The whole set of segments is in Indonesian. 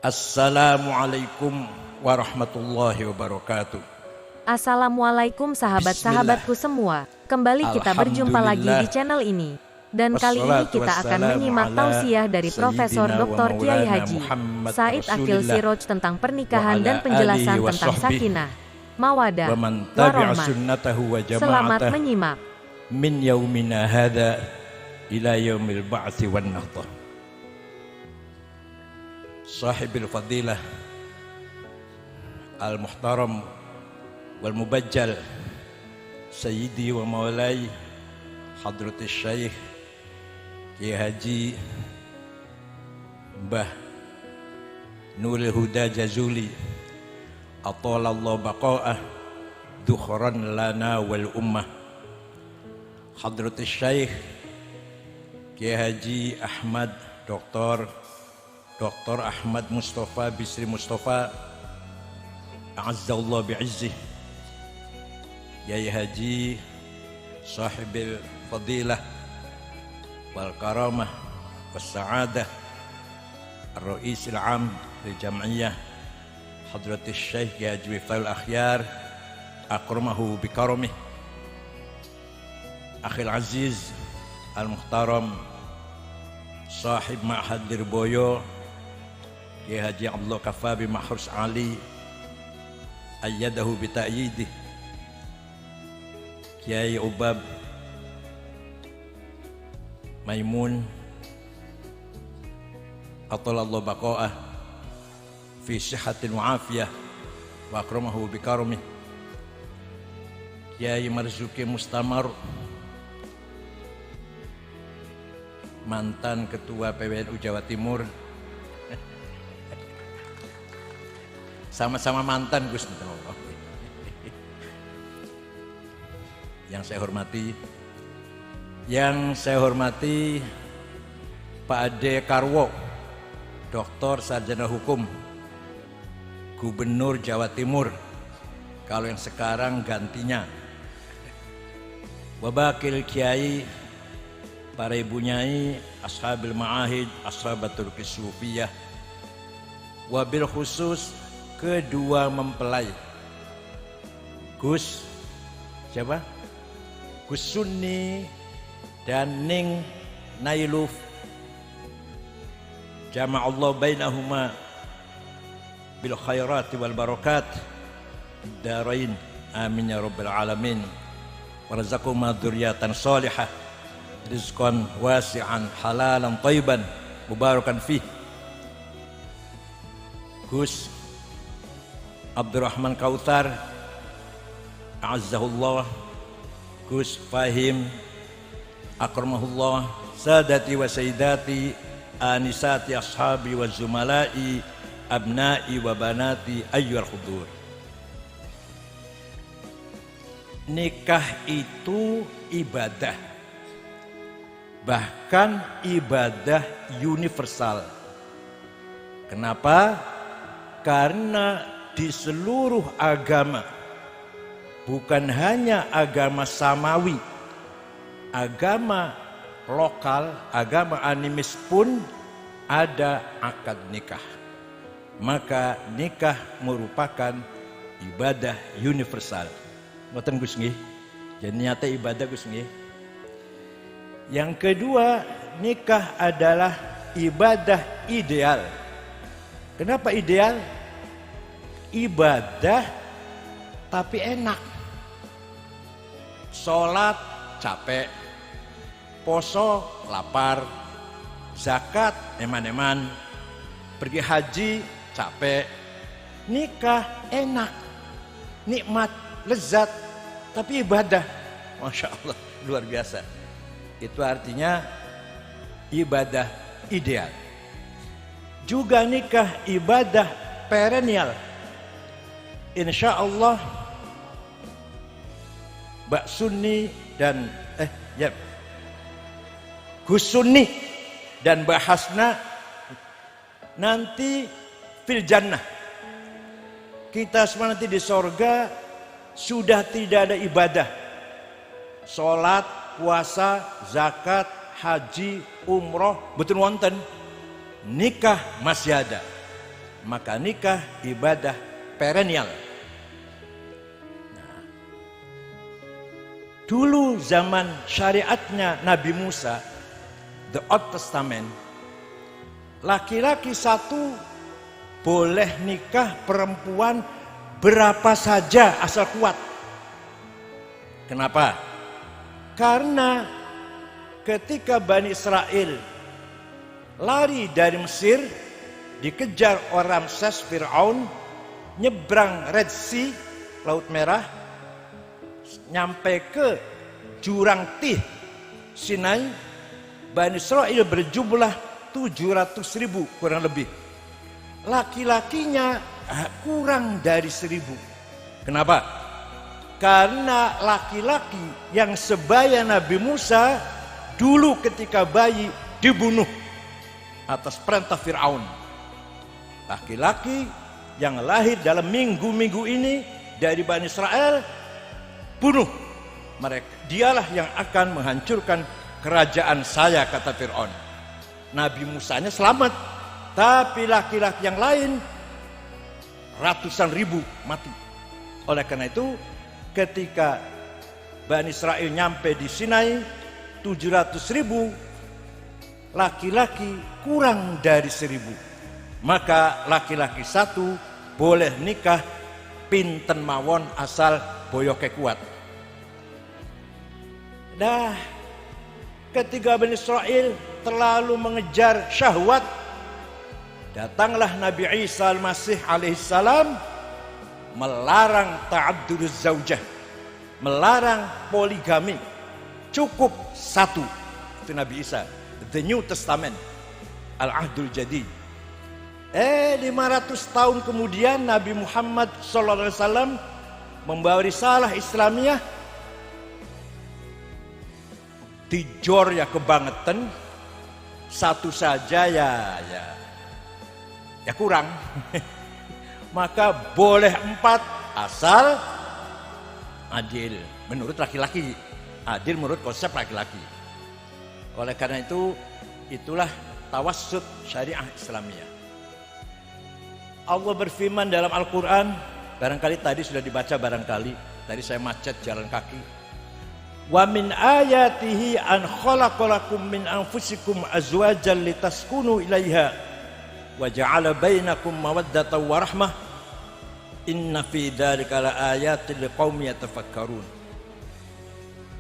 Assalamualaikum warahmatullahi wabarakatuh. Assalamualaikum sahabat-sahabatku semua. Kembali kita berjumpa lagi di channel ini. Dan kali ini kita akan menyimak tausiah dari Profesor Dr. Kiai Haji Said Akil Siroj tentang pernikahan dan penjelasan tentang sakinah, mawadah, warahmah. Selamat menyimak. Min yaumina hadha ila yaumil ba'thi wan nahdah. Sahibil fadilah al-muhtaram wal mubajjal sayyidi wa maulai hadratus syekh Kiai Haji Mbah Nurul Huda Jazuli atalallahu baqa'ah dukhran lana wal ummah. Hadratus syekh Kiai Haji Ahmad Dr. Ahmad Mustafa Bisri Mustafa A'azzallahu bi'izzih. Kiai Haji Sahibil Fadilah wal Karamah was Sa'adah Ar-Rais al-Am lil Jam'iyah Hadratus Syekh Kiai Haji Miftahul Akhyar akramahu bikaramih. Akhil Aziz Al-Muhtaram Sahib Ma'had Lirboyo Kiai Haji Abdullah Kafabi Mahrus Ali ayyadahu bita'yidih. Kiai Ubab Maimun atalallahu baqa'ah fi sihhatin wa afiyah wa akramahu bikaramih. Kiai Marzuki Mustamar mantan ketua PWNU Jawa Timur, sama-sama mantan Gus. Yang saya hormati Pak Ade Karwo, Doktor Sarjana Hukum, Gubernur Jawa Timur, kalau yang sekarang gantinya. Wabakil Kiai, para ibu nyai, ashabil ma'ahid, ashabatul kisufiyah, wabil khusus kedua mempelai Gus siapa? Gus Sunni dan Ning Nailuf, jama'allahu bainahuma bil khairati wal barakat darain, amin ya rabbal alamin. Warzaqhuma dzurriyyatan shalihah rizqan wasi'an halalan thayyiban mubarakan fih. Gus Abdurrahman Kautsar a'azzahullah, Gus Fahim akramahullah, sadati wa sayyidati anisati ashabi wa zumalai abnai wa banati ayyuhal hudur. Nikah itu ibadah, bahkan ibadah universal. Kenapa? Karena di seluruh agama, bukan hanya agama samawi, agama lokal, agama animis pun ada akad nikah. Maka nikah merupakan ibadah universal. Ngoten Gus nggih. Jadi nyata ibadah Gus nggih. Yang kedua, nikah adalah ibadah ideal. Kenapa ideal? Ibadah tapi enak. Sholat capek, poso lapar, zakat eman-eman, pergi haji capek. Nikah enak, nikmat, lezat, tapi ibadah, masya Allah, luar biasa. Itu artinya ibadah ideal. Juga nikah ibadah perennial. Insya Allah Mbak Sunni dan Gus Sunni dan Mbak Hasna nanti fil jannah. Kita semua nanti di sorga sudah tidak ada ibadah. Sholat, puasa, zakat, haji, umroh, betul wonten. Nikah masih ada. maka nikah ibadah perennial. Nah, dulu zaman syariatnya Nabi Musa, the Old Testament, laki-laki satu boleh nikah perempuan berapa saja asal kuat. Kenapa? Karena ketika Bani Israel lari dari Mesir, dikejar orang Ramses Fir'aun, nyebrang Red Sea, Laut Merah, nyampe ke jurang Tih, Sinai, Bani Israel berjumlah 700.000 kurang lebih. Laki-lakinya kurang dari 1.000. Kenapa? Karena laki-laki yang sebaya Nabi Musa dulu ketika bayi dibunuh atas perintah Fir'aun. Laki-laki yang lahir dalam minggu-minggu ini dari Bani Israel, bunuh mereka. Dialah yang akan menghancurkan kerajaan saya, kata Fir'aun. Nabi Musanya selamat, tapi laki-laki yang lain ratusan ribu mati. Oleh karena itu, ketika Bani Israel nyampe di Sinai, 700.000, laki-laki kurang dari 1.000. Maka laki-laki satu boleh nikah pinten mawon asal boyoke kuat. Nah, ketika Bani Israel terlalu mengejar syahwat, datanglah Nabi Isa Al-Masih alaihissalam melarang ta'adduduz zaujah, melarang poligami, cukup satu. Itu Nabi Isa, the New Testament, Al-Ahdul Jadid. 500 tahun kemudian Nabi Muhammad SAW membawa risalah Islamiyah, dijor ya kebangetan, satu saja ya kurang. Maka boleh 4 asal adil menurut laki-laki, adil menurut konsep laki-laki. Oleh karena itu, itulah tawassut syariah Islamiyah. Allah berfirman dalam Al-Quran, barangkali tadi sudah dibaca, barangkali tadi saya macet jalan kaki. Wa min ayatihi an khalaqalakum min anfusikum azwajan litaskunu ilaiha wa ja'ala bainakum mawaddatan wa rahmah inna fi dzalika laayatin liqaumin yatafakkarun.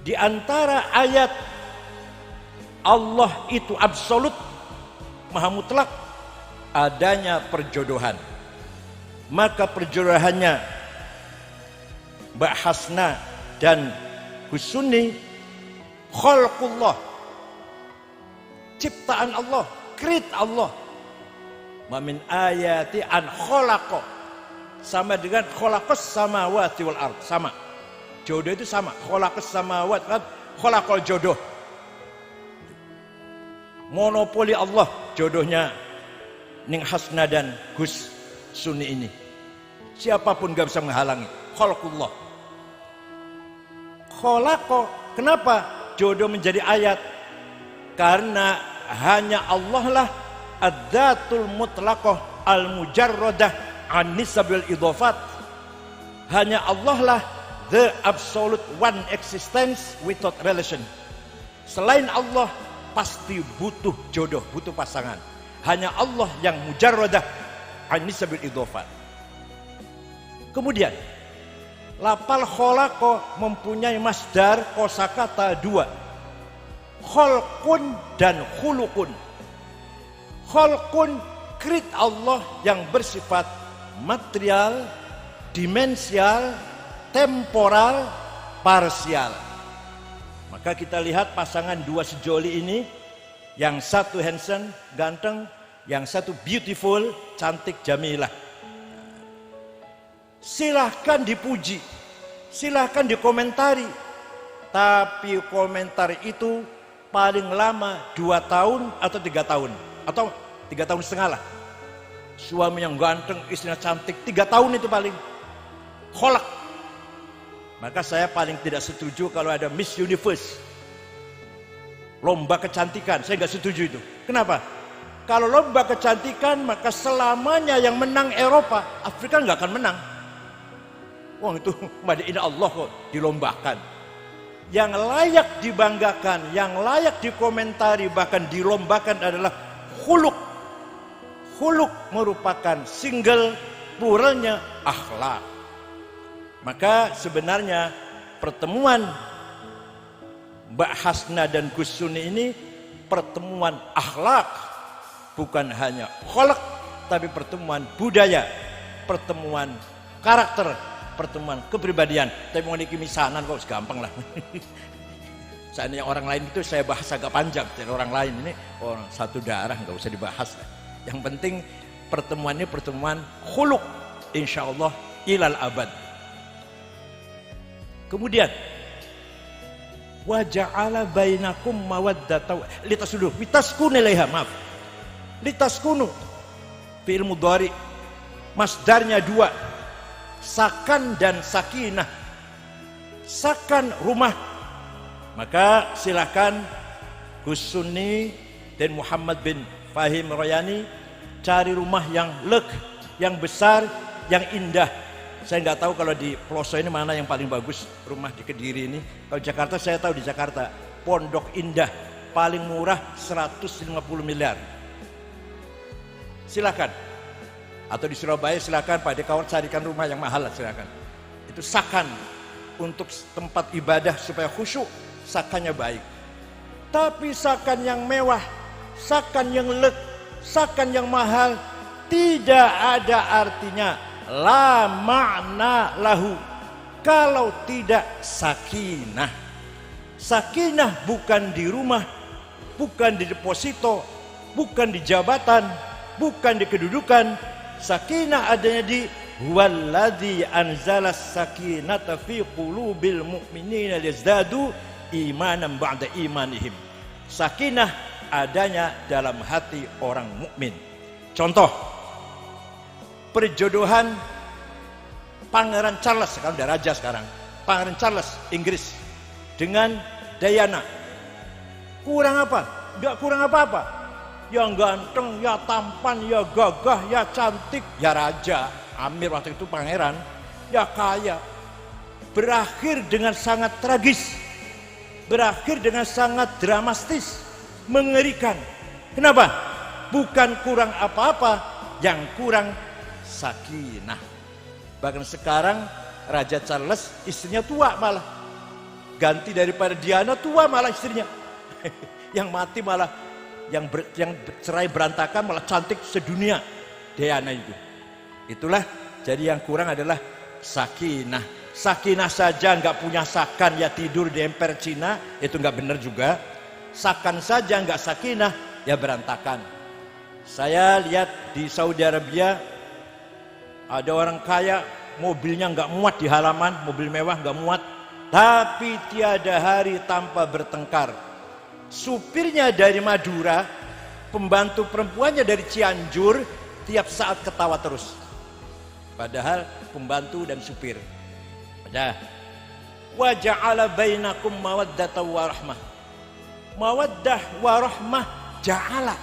Di antara ayat Allah itu absolut, maha mutlak, adanya perjodohan. Maka perjodohannya Mbak Hasna dan Husuni khalqullah, ciptaan Allah, create Allah. Wa min ayati an khalaqa, sama dengan khalaqas samawati wal ard, sama. Jodoh itu sama, khalaqas samawati wal ard, khalaqal jodoh. Monopoli Allah jodohnya Ning Hasna dan Gus Suni ini. Siapapun gak bisa menghalangi. Khalqullah. Khalaqa, kenapa jodoh menjadi ayat? Karena hanya Allah lah ad-dzatul mutlaqah al-mujarradah an nisabil idhofat. Hanya Allah lah the absolute one existence without relation. Selain Allah pasti butuh jodoh, butuh pasangan. Hanya Allah yang mujarradah an nisabil idhofat. Kemudian lafal khalaqa mempunyai masdar kosakata 2, khalqun dan khuluqun. Khalqun, create Allah yang bersifat material, dimensial, temporal, parsial. Maka kita lihat pasangan dua sejoli ini, yang satu handsome, ganteng, yang satu beautiful, cantik, jamilah. Silahkan dipuji, silahkan dikomentari, tapi komentar itu paling lama 2 tahun atau 3 tahun, atau 3 tahun setengah lah. Suami yang ganteng, istrinya cantik, 3 tahun itu paling kholak. Maka saya paling tidak setuju kalau ada Miss Universe, lomba kecantikan. Saya nggak setuju itu. Kenapa? Kalau lomba kecantikan, maka selamanya yang menang Eropa, Afrika nggak akan menang. Wah, itu madiin Allah kok dilombakan. Yang layak dibanggakan, yang layak dikomentari, bahkan dilombakan adalah khuluq. Khuluq merupakan single pluralnya akhlak. Maka sebenarnya pertemuan Mbak Hasna dan Gus Suni ini pertemuan akhlak. Bukan hanya kholak, tapi pertemuan budaya, pertemuan karakter, pertemuan kepribadian. Tapi mau niki misanan kok gampang lah. Seandainya orang lain itu saya bahas agak panjang. Jadi orang lain ini orang satu darah, nggak usah dibahas. Yang penting pertemuan ini pertemuan khuluq, insya Allah ilal abad. Kemudian wa ja'ala bainakum mawaddatan litaskunu ilaiha, maaf. Litaskunu fi'il mudhari, masdarnya dua, sakan dan sakinah. Sakan rumah. Maka silakan Gus Sunni dan Muhammad bin Fahim Royani cari rumah yang leg, yang besar, yang indah. Saya nggak tahu kalau di pelosok ini mana yang paling bagus rumah di Kediri ini. Kalau Jakarta saya tahu di Jakarta Pondok Indah paling murah 150 miliar. Silakan. Atau di Surabaya silakan Pak Dekawar carikan rumah yang mahal lah, silakan. Itu sakan untuk tempat ibadah supaya khusyuk, sakannya baik. Tapi sakan yang mewah, sakan yang leg, sakan yang mahal tidak ada artinya, la makna lahu, kalau tidak sakinah. Sakinah bukan di rumah, bukan di deposito, bukan di jabatan, bukan di kedudukan. Sakinah adanya di huwallazi anzalas sakinata fi qulubil mu'minina liyazdadu imanan ba'da imanihim. Sakinah adanya dalam hati orang mukmin. Contoh perjodohan Pangeran Charles, sekarang udah raja sekarang, Pangeran Charles Inggris dengan Diana. Kurang apa? Gak kurang apa-apa. Yang ganteng, ya tampan, ya gagah, ya cantik, ya raja. Amir waktu itu pangeran, ya kaya. Berakhir dengan sangat tragis, berakhir dengan sangat dramatis, mengerikan. Kenapa? Bukan kurang apa-apa, yang kurang sakinah. Bahkan sekarang Raja Charles istrinya tua malah, ganti daripada Diana tua malah istrinya. Yang mati malah yang cerai berantakan malah cantik sedunia Diana itu. Itulah jadi yang kurang adalah sakinah. Sakinah saja nggak punya sakan, ya tidur di emper Cina, itu nggak benar juga. Sakan saja nggak sakinah, ya berantakan. Saya lihat di Saudi Arabia ada orang kaya mobilnya nggak muat di halaman, mobil mewah nggak muat, tapi tiada hari tanpa bertengkar. Supirnya dari Madura, pembantu perempuannya dari Cianjur, tiap saat ketawa terus. Padahal pembantu dan supir. Dah. Wa ja'ala bainakum mawaddatan wa rahmah. Mawaddah wa rahmah ja'ala.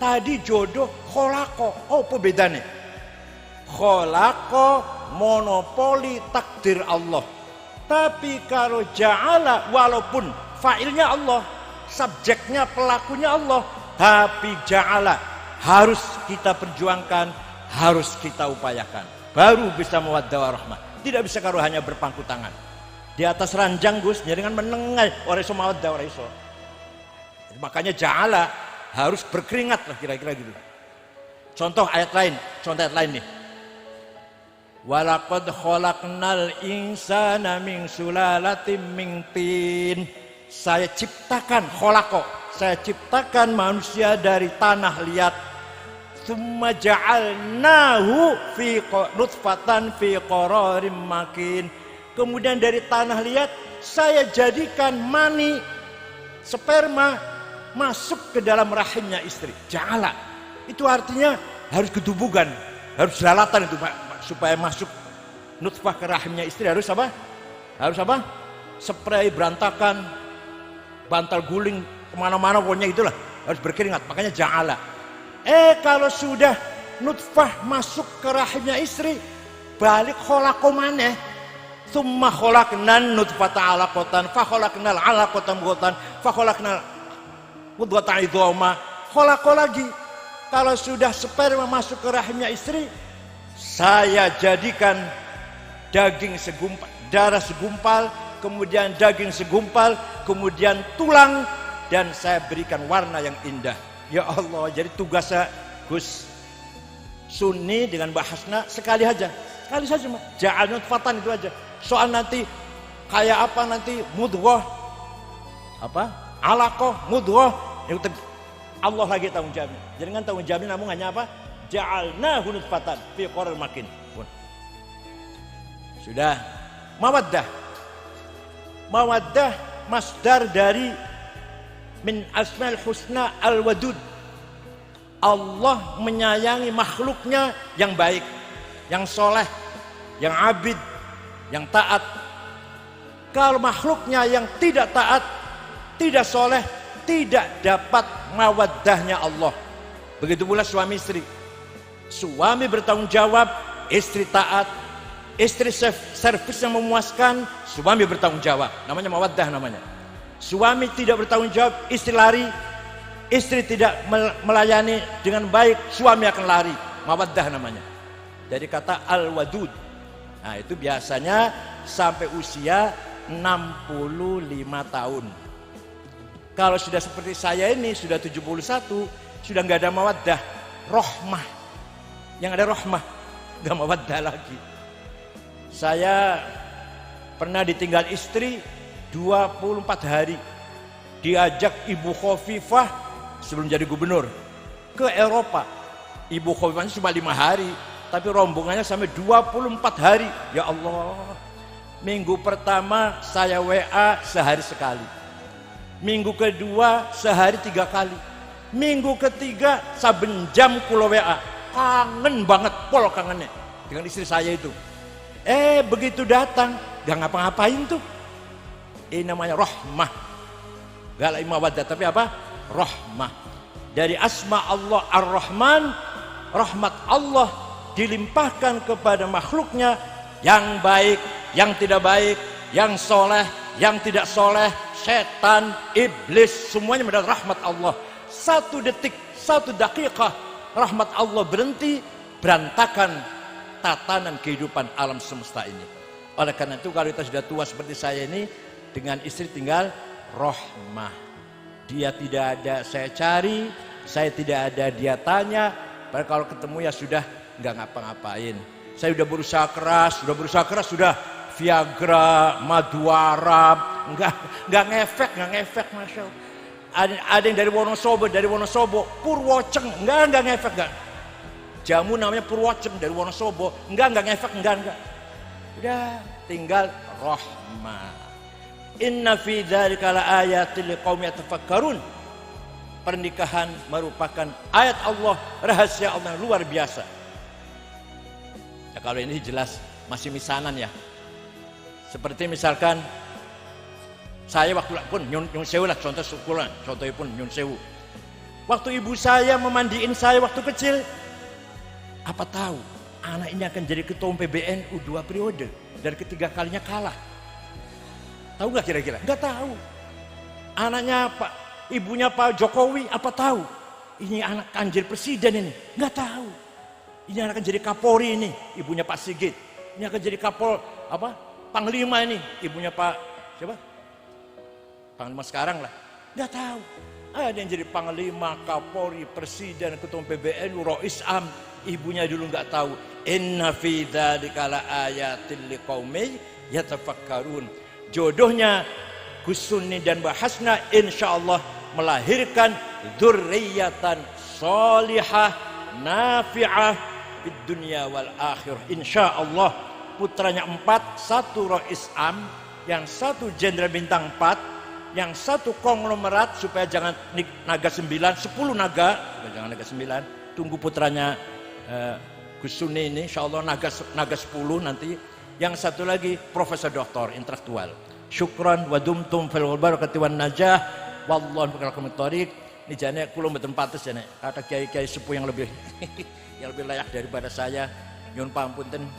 Tadi jodoh kholaqo. Oh, apa bedanya? Kholaqo monopoli takdir Allah. Tapi kalau ja'ala, walaupun fa'ilnya Allah, subjeknya pelakunya Allah, tapi ja'ala harus kita perjuangkan, harus kita upayakan, baru bisa mawaddah warahmah. Tidak bisa kalau hanya berpangku tangan di atas ranjang Gus, dengan menengai orang iso mawaddah orang iso. Makanya ja'ala harus berkeringat lah, kira-kira gitu. Contoh ayat lain nih. Walaqad khalaqnal insana min sulalatin min tin. Saya ciptakan kholaqo, saya ciptakan manusia dari tanah liat. Tsumma ja'alnahu fi nutfatan fi qararim makin. Kemudian dari tanah liat saya jadikan mani, sperma masuk ke dalam rahimnya istri. Ja'ala. Itu artinya harus ketubukan, harus lalatan itu Pak, supaya masuk nutfah ke rahimnya istri harus apa? Harus apa? Spray berantakan, bantal guling kemana-mana, pokoknya itulah harus berkeringat. Makanya ja'ala. Kalau sudah nutfah masuk ke rahimnya istri, balik kholaqo maneh. Tsumma kholaqnan nutfata alaqatan, fa kholaqnal alaqatan mudghatan, fa kholaqnal mudghatan idhama. Kholaqo lagi. Kalau sudah sperma masuk ke rahimnya istri, saya jadikan daging segumpal, darah segumpal, kemudian daging segumpal, kemudian tulang, dan saya berikan warna yang indah. Ya Allah, jadi tugasnya Gus Sunni dengan Mbak Hasna sekali saja, ja'al nutfatan itu aja. Soal nanti kayak apa nanti mudghah, alaqah, mudghah, Allah lagi tanggung jawab. Jangan tanggung jawab namun hanya apa? Ja'alnahu nutfatan fi qararin makin. Sudah. Mawaddah masdar dari min asmaul husna al-wadud. Allah menyayangi makhluknya yang baik, yang soleh, yang abid, yang taat. Kalau makhluknya yang tidak taat, tidak soleh, tidak dapat mawaddahnya Allah. Begitu pula suami istri. Suami bertanggung jawab, istri taat. Istri servis yang memuaskan, suami bertanggung jawab. Namanya mawaddah namanya. Suami tidak bertanggung jawab, istri lari. Istri tidak melayani dengan baik, suami akan lari. Mawaddah namanya. Dari kata al-wadud. Nah, itu biasanya sampai usia 65 tahun. Kalau sudah seperti saya ini, sudah 71, sudah nggak ada mawaddah, rohmah. Yang ada rohmah, nggak mawaddah lagi. Saya pernah ditinggal istri 24 hari. Diajak Ibu Khofifah sebelum jadi gubernur ke Eropa. Ibu Khofifahnya cuma 5 hari, tapi rombongannya sampai 24 hari. Ya Allah. Minggu pertama saya WA sehari sekali. Minggu kedua sehari 3 kali. Minggu ketiga saben jam kula WA. Kangen banget, pol kangennya dengan istri saya itu. Begitu datang gak ngapa-ngapain tuh. Ini namanya rahmah. Gak lagi mawaddah, tapi apa? Rahmah. Dari asma Allah Ar-Rahman, rahmat Allah dilimpahkan kepada makhluknya yang baik, yang tidak baik, yang soleh, yang tidak soleh, setan, iblis, semuanya mendapat rahmat Allah. 1 detik, 1 dakikah rahmat Allah berhenti, berantakan tatanan kehidupan alam semesta ini. Oleh karena itu kalau kita sudah tua seperti saya ini, dengan istri tinggal rahmah. Dia tidak ada saya cari, saya tidak ada dia tanya. Padahal kalau ketemu ya sudah nggak ngapa-ngapain. Saya sudah berusaha keras, sudah Viagra, madu Arab, nggak ngefek, masya Allah. Ada yang dari Wonosobo, Purwoceng, nggak ngefek, nggak. Jamu namanya Purwoceng dari Wonosobo, nggak ngefek, nggak. Udah tinggal rahmah. Inna fi dzalika laayatil liqaumin yatafakkarun. Pernikahan merupakan ayat Allah, rahasia Allah yang luar biasa. Ya, kalau ini jelas masih misanan ya. Seperti misalkan saya waktu pun nyun sewu lah, contohnya pun nyun sewu. Waktu ibu saya memandiin saya waktu kecil, apa tahu anak ini akan jadi ketua PBNU 2 periode dan ketiga kalinya kalah. Tahu nggak kira-kira? Nggak tahu. Anaknya ibunya Pak Jokowi, apa tahu? Ini anak kanjil presiden ini, nggak tahu. Ini anak akan jadi Kapolri ini, ibunya Pak Sigit. Ini akan jadi Panglima ini, ibunya Pak siapa? Panglima sekarang lah. Nggak tahu. Ada yang jadi Panglima, Kapolri, Presiden, Ketua PBNU, Rois Am. Ibunya dulu nggak tahu. Inna fi dzalika laayatil liqaumin yatafakkarun. Jodohnya Gus Sunni dan Mbak Hasna insyaallah melahirkan dzurriyyatan sholihah nafi'ah fid dunya wal akhirah. Insyaallah putranya 4, 1 Rois Am, yang 1 Jenderal Bintang 4, yang 1 konglomerat supaya jangan naga 9, 10 naga, jangan naga 9. Tunggu putranya Gus Sunni ini insyaallah naga 10 nanti. Yang 1 lagi profesor doktor intelektual. Syukran wa dumtum fil barakati wan najah wallahu bi'alakumit thariq. Ini jane kula mboten pantes jane. Kata kiai-kiai sepuh yang lebih yang lebih layak daripada saya. Nyuwun pangapunten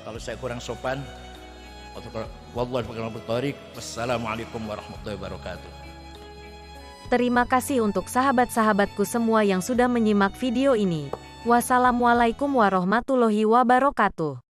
kalau saya kurang sopan. Wassalamualaikum warahmatullahi wabarakatuh. Terima kasih untuk sahabat-sahabatku semua yang sudah menyimak video ini. Wassalamualaikum warahmatullahi wabarakatuh.